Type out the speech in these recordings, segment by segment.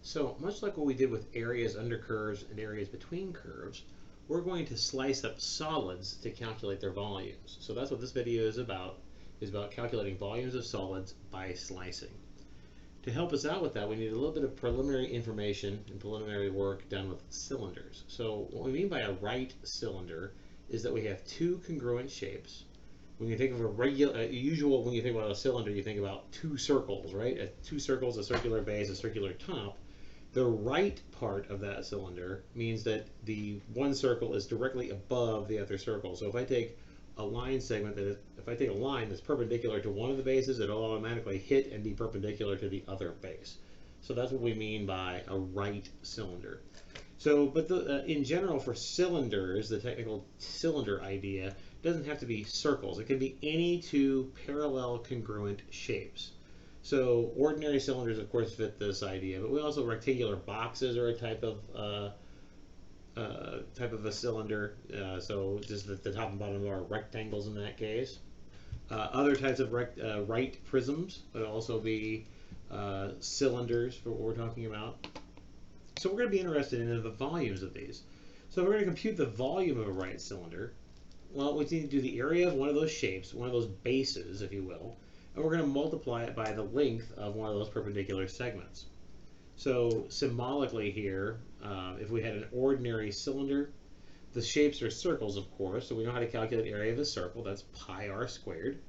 So much like what we did with areas under curves and areas between curves, we're going to slice up solids to calculate their volumes. So that's what this video is about calculating volumes of solids by slicing. To help us out with that, we need a little bit of preliminary information and preliminary work done with cylinders. So what we mean by a right cylinder is that we have two congruent shapes. When you think of a regular, usual, when you think about a cylinder, you think about two circles, right? Two circles, a circular base, a circular top. The right part of that cylinder means that the one circle is directly above the other circle. So if I take a line segment if I take a line that's perpendicular to one of the bases, it'll automatically hit and be perpendicular to the other base. So that's what we mean by a right cylinder. So, but in general for cylinders, the technical cylinder idea doesn't have to be circles. It can be any two parallel congruent shapes. So ordinary cylinders, of course, fit this idea, but we also rectangular boxes are a type of a cylinder. So just the top and bottom are rectangles in that case. Other types of right prisms would also be cylinders for what we're talking about. So we're going to be interested in the volumes of these. So we're going to compute the volume of a right cylinder. Well, we need to do the area of one of those shapes, one of those bases, if you will, and we're going to multiply it by the length of one of those perpendicular segments. So symbolically here, if we had an ordinary cylinder, the shapes are circles, of course, so we know how to calculate the area of a circle. That's pi r squared.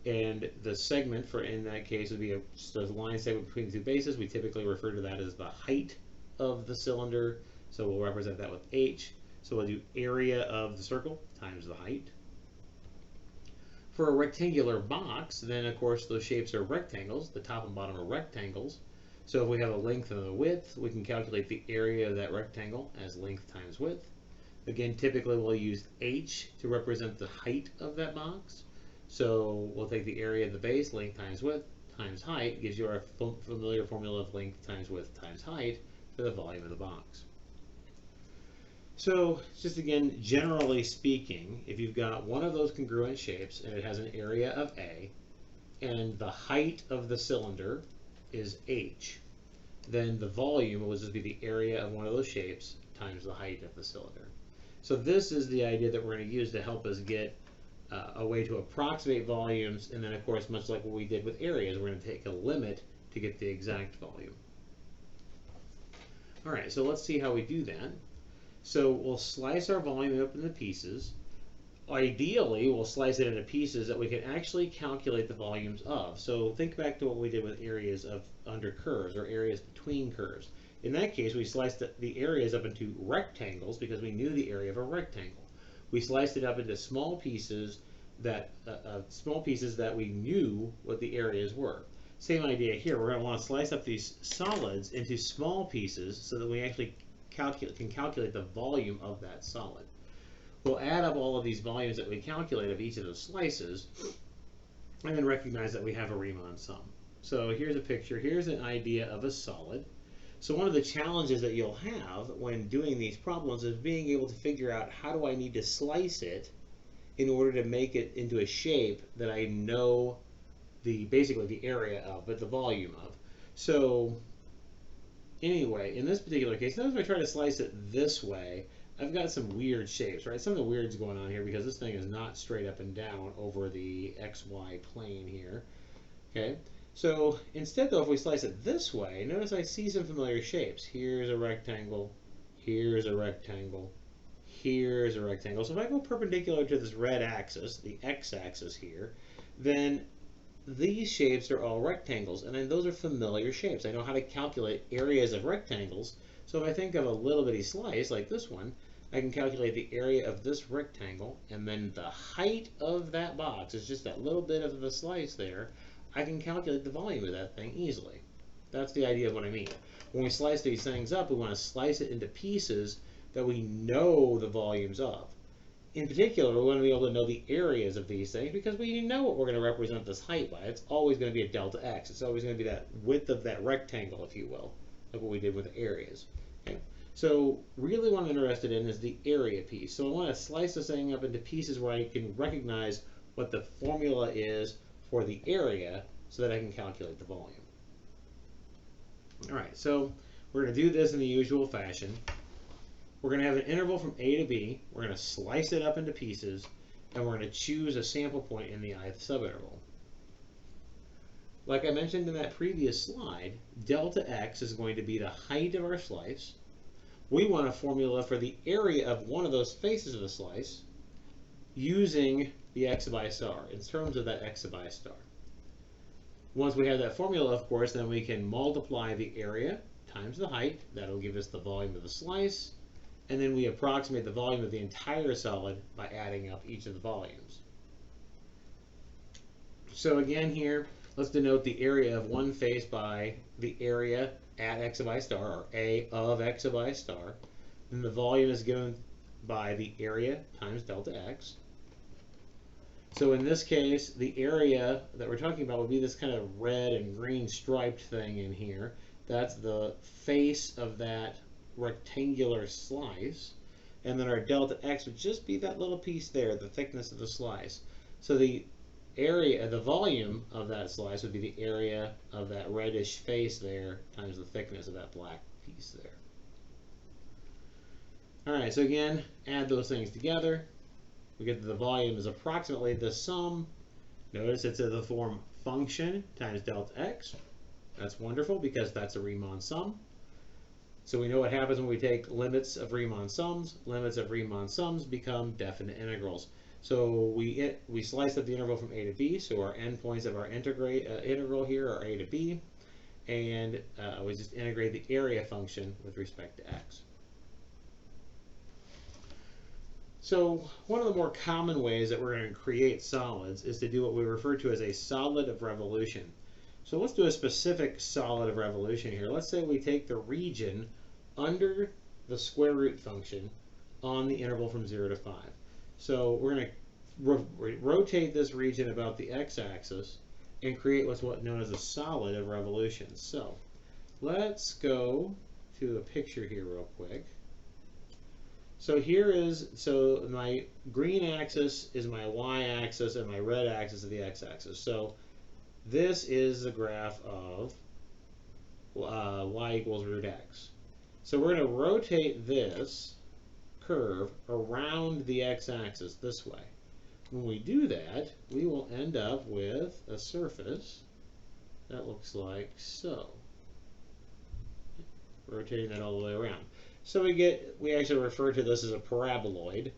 And the segment for in that case would be the line segment between the two bases. We typically refer to that as the height of the cylinder, so we'll represent that with h. So we'll do area of the circle times the height. For a rectangular box, then of course those shapes are rectangles. The top and bottom are rectangles. So if we have a length and a width, we can calculate the area of that rectangle as length times width. Again, typically we'll use h to represent the height of that box. So we'll take the area of the base, length times width, times height, gives you our familiar formula of length times width times height for the volume of the box. So just again, generally speaking, if you've got one of those congruent shapes and it has an area of A, and the height of the cylinder is h, then the volume will just be the area of one of those shapes times the height of the cylinder. So this is the idea that we're going to use to help us get a way to approximate volumes, and then of course, much like what we did with areas, we're going to take a limit to get the exact volume. All right, so let's see how we do that. So we'll slice our volume up into pieces. Ideally, we'll slice it into pieces that we can actually calculate the volumes of. So think back to what we did with areas of under curves or areas between curves. In that case, we sliced the areas up into rectangles because we knew the area of a rectangle. We sliced it up into small pieces that we knew what the areas were. Same idea here. We're going to want to slice up these solids into small pieces so that we actually can calculate the volume of that solid. We'll add up all of these volumes that we calculate of each of those slices and then recognize that we have a Riemann sum. So here's a picture. Here's an idea of a solid. So one of the challenges that you'll have when doing these problems is being able to figure out how do I need to slice it in order to make it into a shape that I know basically the area of, but the volume of. So anyway, in this particular case, notice if I try to slice it this way, I've got some weird shapes, right? Some of the weird's going on here because this thing is not straight up and down over the XY plane here. Okay, so instead though, if we slice it this way, notice I see some familiar shapes. Here's a rectangle, here's a rectangle, here's a rectangle. So if I go perpendicular to this red axis, the x-axis here, then these shapes are all rectangles, and then those are familiar shapes. I know how to calculate areas of rectangles, so if I think of a little bitty slice like this one, I can calculate the area of this rectangle, and then the height of that box is just that little bit of the slice there. I can calculate the volume of that thing easily. That's the idea of what I mean. When we slice these things up, we want to slice it into pieces that we know the volumes of. In particular, we want to be able to know the areas of these things because we know what we're going to represent this height by. It's always going to be a delta x. It's always going to be that width of that rectangle, if you will, like what we did with areas. Okay. So really what I'm interested in is the area piece. So I want to slice this thing up into pieces where I can recognize what the formula is for the area so that I can calculate the volume. All right, so we're going to do this in the usual fashion. We're going to have an interval from A to B. We're going to slice it up into pieces, and we're going to choose a sample point in the ith subinterval. Like I mentioned in that previous slide, delta x is going to be the height of our slice. We want a formula for the area of one of those faces of the slice using the x sub I star, in terms of that x sub I star. Once we have that formula, of course, then we can multiply the area times the height. That'll give us the volume of the slice. And then we approximate the volume of the entire solid by adding up each of the volumes. So again here, let's denote the area of one face by the area at x sub I star, or A of x sub I star. Then the volume is given by the area times delta x. So in this case, the area that we're talking about would be this kind of red and green striped thing in here. That's the face of that rectangular slice, and then our delta x would just be that little piece there, the thickness of the slice. So the area, the volume of that slice would be the area of that reddish face there times the thickness of that black piece there. Alright, so again, add those things together. We get that the volume is approximately the sum. Notice it's in the form function times delta x. That's wonderful because that's a Riemann sum. So we know what happens when we take limits of Riemann sums. Limits of Riemann sums become definite integrals. So we slice up the interval from A to B, so our endpoints of our integral here are A to B, and we just integrate the area function with respect to x. So one of the more common ways that we're going to create solids is to do what we refer to as a solid of revolution. So let's do a specific solid of revolution here. Let's say we take the region under the square root function on the interval from 0 to 5. So we're going to rotate this region about the x-axis and create what's known as a solid of revolution. So let's go to a picture here real quick. So here is, so my green axis is my y-axis and my red axis is the x-axis. So this is the graph of y equals root x. So we're going to rotate this curve around the x-axis this way. When we do that, we will end up with a surface that looks like so. Rotating that all the way around. So we actually refer to this as a paraboloid,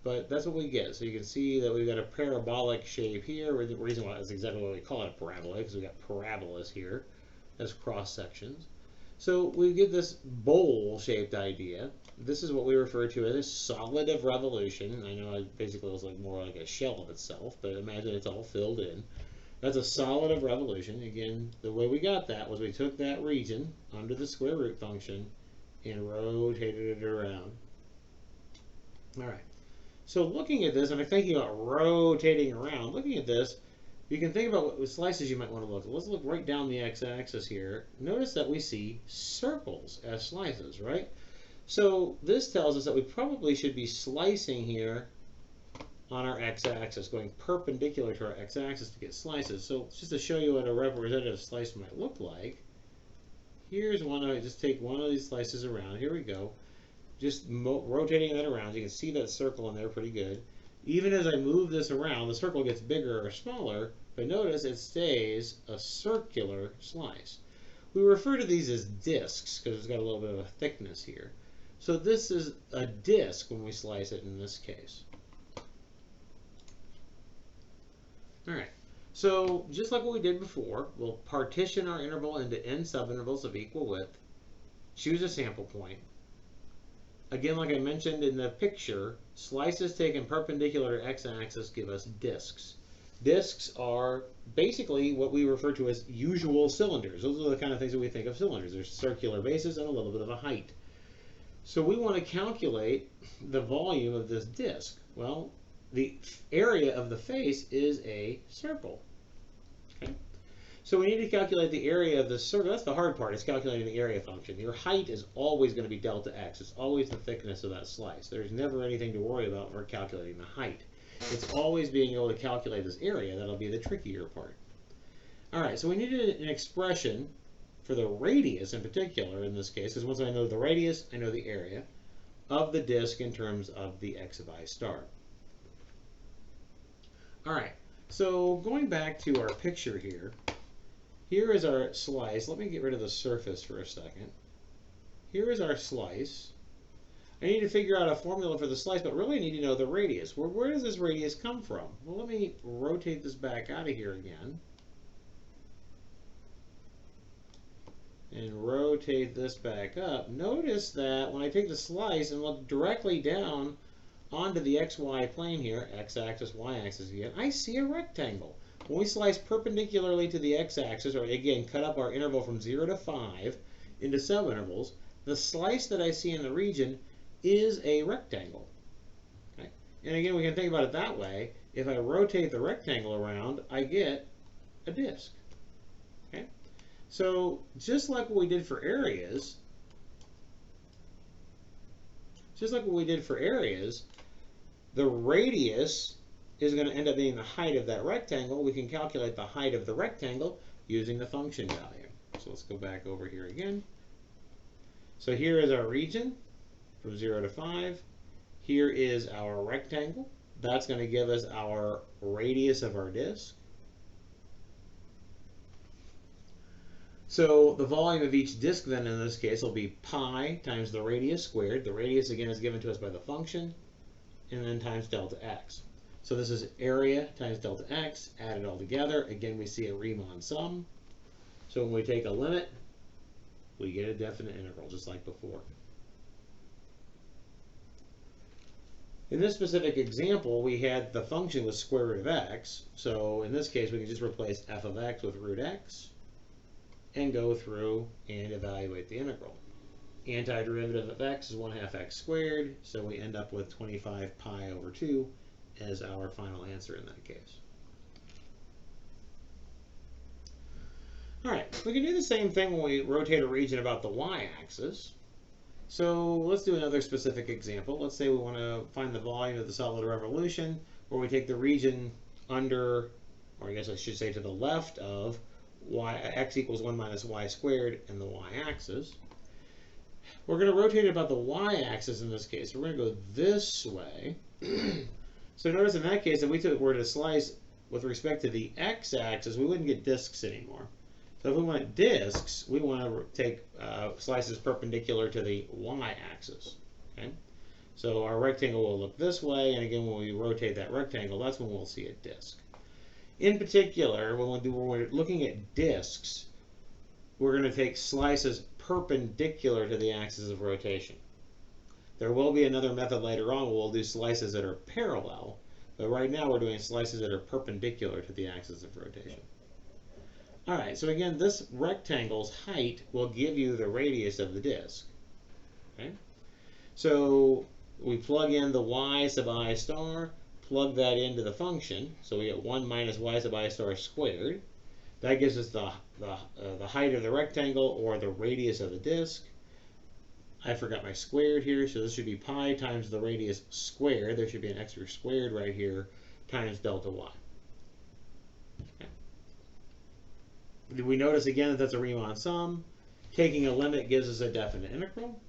but that's what we get. So you can see that we've got a parabolic shape here. The reason why is exactly why we call it a paraboloid, because we've got parabolas here as cross sections. So we get this bowl-shaped idea. This is what we refer to as a solid of revolution. I know it basically looks like more like a shell of itself, but imagine it's all filled in. That's a solid of revolution. Again, the way we got that was we took that region under the square root function and rotated it around. All right. So looking at this, and I'm thinking about rotating around, looking at this, you can think about what slices you might want to look at. Let's look right down the x-axis here. Notice that we see circles as slices, right? So this tells us that we probably should be slicing here on our x-axis, going perpendicular to our x-axis to get slices. So just to show you what a representative slice might look like, here's one. I just take one of these slices around. Here we go. Just rotating that around. You can see that circle in there pretty good. Even as I move this around, the circle gets bigger or smaller, but notice it stays a circular slice. We refer to these as discs because it's got a little bit of a thickness here. So this is a disc when we slice it in this case. All right, so just like what we did before, we'll partition our interval into n subintervals of equal width, choose a sample point. Again, like I mentioned in the picture, slices taken perpendicular to x-axis give us discs. Discs are basically what we refer to as usual cylinders. Those are the kind of things that we think of cylinders. There's circular bases and a little bit of a height. So we want to calculate the volume of this disc. Well, the area of the face is a circle. Okay? So we need to calculate the area of the circle. That's the hard part, is calculating the area function. Your height is always going to be delta x. It's always the thickness of that slice. There's never anything to worry about for calculating the height. It's always being able to calculate this area. That'll be the trickier part. All right, so we need an expression for the radius in particular in this case, because once I know the radius, I know the area of the disk in terms of the x of I star. All right, so going back to our picture here, here is our slice. Let me get rid of the surface for a second. Here is our slice. I need to figure out a formula for the slice, but really I need to know the radius. Where does this radius come from? Well, let me rotate this back out of here again. And rotate this back up. Notice that when I take the slice and look directly down onto the xy plane here, x-axis, y-axis again, I see a rectangle. When we slice perpendicularly to the x-axis, or again cut up our interval from 0 to 5 into subintervals, the slice that I see in the region is a rectangle. Okay? And again, we can think about it that way. If I rotate the rectangle around, I get a disk. Okay? So just like what we did for areas, the radius is going to end up being the height of that rectangle. We can calculate the height of the rectangle using the function value. So let's go back over here again. So here is our region from 0 to 5. Here is our rectangle. That's going to give us our radius of our disk. So the volume of each disk then in this case will be pi times the radius squared. The radius again is given to us by the function, and then times delta x. So this is area times delta x, add it all together. Again, we see a Riemann sum. So when we take a limit, we get a definite integral, just like before. In this specific example, we had the function was square root of x. So in this case, we can just replace f of x with root x and go through and evaluate the integral. Antiderivative of x is 1/2 x squared, so we end up with 25 pi over 2 as our final answer in that case. All right, we can do the same thing when we rotate a region about the y-axis. So let's do another specific example. Let's say we want to find the volume of the solid revolution, where we take the region under, or I guess I should say to the left of x equals 1 minus y squared and the y-axis. We're going to rotate it about the y-axis in this case. We're going to go this way. So notice in that case, if we were to slice with respect to the x-axis, we wouldn't get disks anymore. So if we want disks, we want to take slices perpendicular to the y-axis. Okay? So our rectangle will look this way, and again, when we rotate that rectangle, that's when we'll see a disk. In particular, when we're looking at disks, we're going to take slices perpendicular to the axis of rotation. There will be another method later on where we'll do slices that are parallel, but right now we're doing slices that are perpendicular to the axis of rotation. All right, so again, this rectangle's height will give you the radius of the disk. Okay? So we plug in the y sub I star, plug that into the function, so we get 1 minus y sub I star squared. That gives us the height of the rectangle, or the radius of the disk. I forgot my squared here, so this should be pi times the radius squared. There should be an extra squared right here, times delta y. Okay. We notice again that that's a Riemann sum. Taking a limit gives us a definite integral.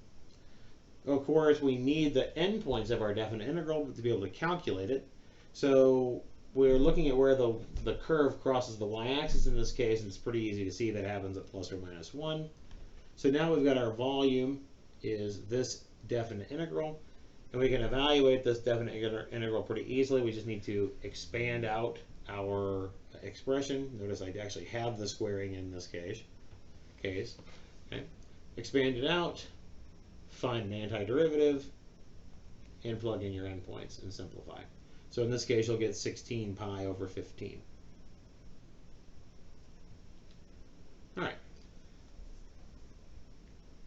Of course, we need the endpoints of our definite integral to be able to calculate it. So we're looking at where the curve crosses the y-axis in this case, and it's pretty easy to see that happens at plus or minus 1. So now we've got our volume is this definite integral, and we can evaluate this definite integral pretty easily. We just need to expand out our expression. Notice I actually have the squaring in this case. Okay. Expand it out, find an antiderivative, and plug in your endpoints and simplify. So in this case, you'll get 16 pi over 15. All right.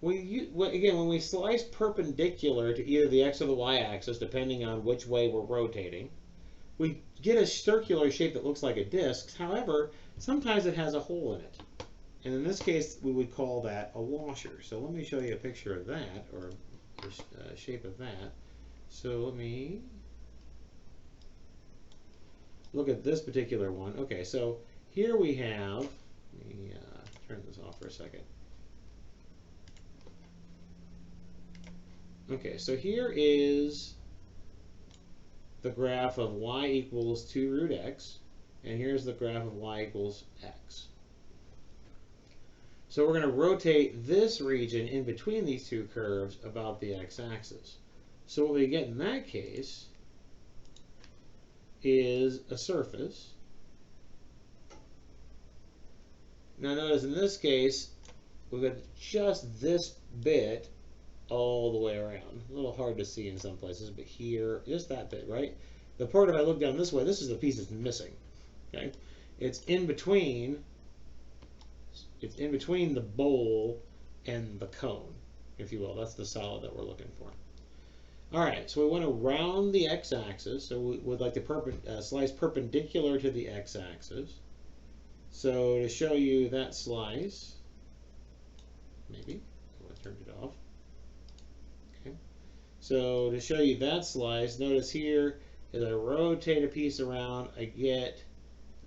Again, when we slice perpendicular to either the x or the y-axis, depending on which way we're rotating, we get a circular shape that looks like a disc. However, sometimes it has a hole in it. And in this case, we would call that a washer. So let me show you a picture of that, or the shape of that. So let me look at this particular one. Okay, so here we have, let me turn this off for a second. Okay, so here is the graph of y equals 2 root x, and here's the graph of y equals x. So we're going to rotate this region in between these two curves about the x-axis. So what we get in that case is a surface. Now notice in this case, we've got just this bit all the way around. A little hard to see in some places, but here, just that bit, right? The part, if I look down this way, this is the piece that's missing. Okay, it's in between the bowl and the cone, if you will. That's the solid that we're looking for. All right, so we want to round the x-axis. So we would like to slice perpendicular to the x-axis. So to show you that slice, maybe I turned it off. Okay. So to show you that slice, notice here as I rotate a piece around, I get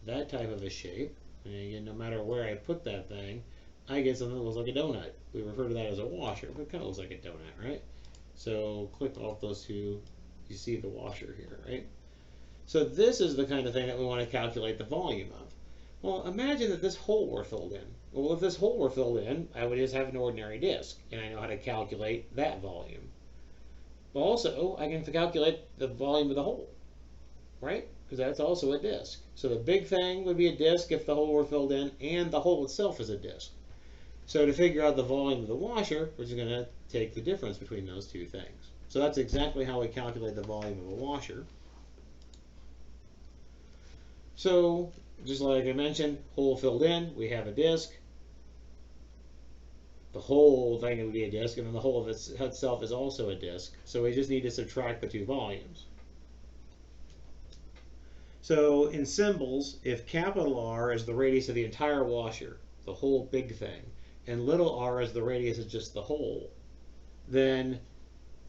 that type of a shape. And again, no matter where I put that thing, I get something that looks like a donut. We refer to that as a washer, but it kind of looks like a donut, right? So click off those two, you see the washer here, right? So this is the kind of thing that we want to calculate the volume of. Well, imagine that this hole were filled in. Well, if this hole were filled in, I would just have an ordinary disk, and I know how to calculate that volume. But also, I can calculate the volume of the hole, right? Because that's also a disk. So the big thing would be a disk if the hole were filled in, and the hole itself is a disk. So to figure out the volume of the washer, we're just going to take the difference between those two things. So that's exactly how we calculate the volume of a washer. So just like I mentioned, hole filled in, we have a disk. The whole thing would be a disk, and then the hole of itself is also a disk. So we just need to subtract the two volumes. So in symbols, if capital R is the radius of the entire washer, the whole big thing, and little r is the radius of just the hole, then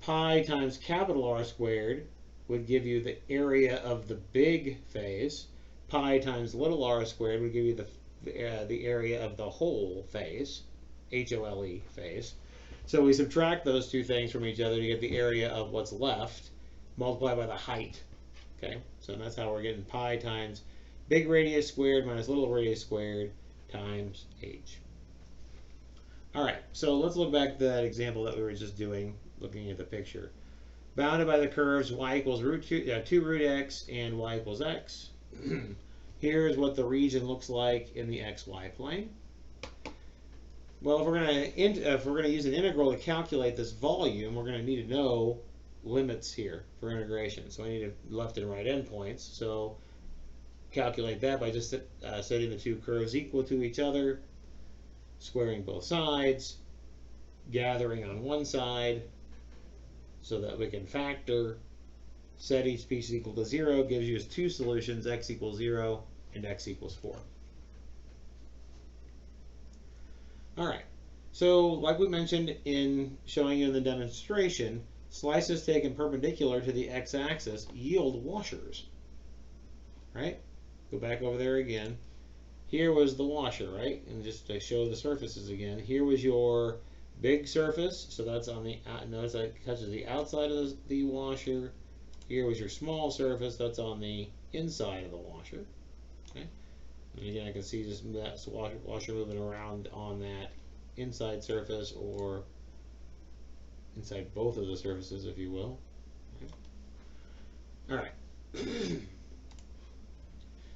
pi times capital R squared would give you the area of the big face. Pi times little r squared would give you the area of the whole face, HOLE face. So we subtract those two things from each other to get the area of what's left, multiplied by the height. Okay, so that's how we're getting pi times big radius squared minus little radius squared times h. All right, so let's look back at that example that we were just doing, looking at the picture. Bounded by the curves y equals 2 root x and y equals x. Here's what the region looks like in the xy plane. Well, if we're going to use an integral to calculate this volume, we're going to need to know limits here for integration. So I need left and right endpoints. So calculate that by just setting the two curves equal to each other, squaring both sides, gathering on one side so that we can factor, set each piece equal to 0, gives you two solutions, x equals 0 and x equals 4. All right, so like we mentioned in showing you in the demonstration, slices taken perpendicular to the x-axis yield washers, right? Go back over there again. Here was the washer, right? And just to show the surfaces again, here was your big surface, so that's on the, notice that touches the outside of the washer. Here was your small surface, that's on the inside of the washer. Okay? And again, I can see just that washer moving around on that inside surface or inside both of the surfaces, if you will. Okay. All right.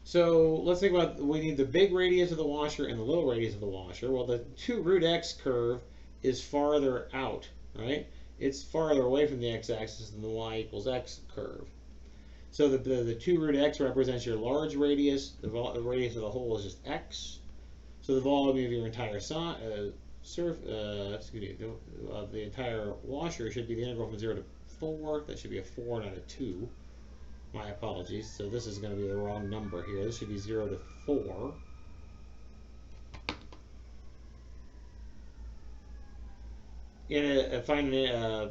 So let's think about, we need the big radius of the washer and the little radius of the washer. Well, the 2 root x curve is farther out, right? It's farther away from the x-axis than the y equals x curve. So the 2 root x represents your large radius. The radius of the hole is just x. So the volume of your entire the entire washer should be the integral from 0 to 4. That should be a 4, not a 2. My apologies. So this is going to be the wrong number here. This should be 0 to 4.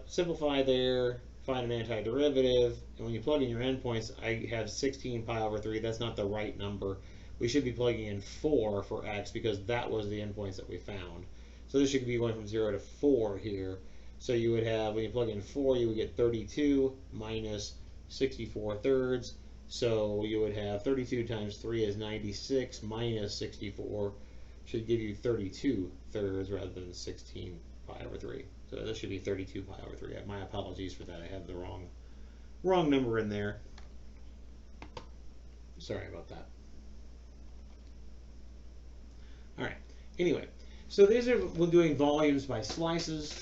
Simplify there, find an antiderivative, and when you plug in your endpoints, I have 16 pi over 3. That's not the right number. We should be plugging in 4 for x because that was the endpoints that we found. So this should be going from 0 to 4 here. So you would have, when you plug in 4, you would get 32 minus 64 thirds. So you would have 32 times 3 is 96 minus 64 should give you 32 thirds rather than 16 pi over 3. So this should be 32 pi over 3. My apologies for that. I have the wrong number in there. Sorry about that. All right. Anyway, so these are we're doing volumes by slices.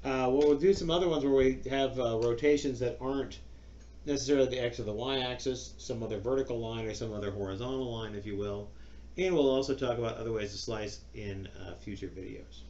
We'll do some other ones where we have rotations that aren't necessarily the x or the y-axis, some other vertical line or some other horizontal line, if you will. And we'll also talk about other ways to slice in future videos.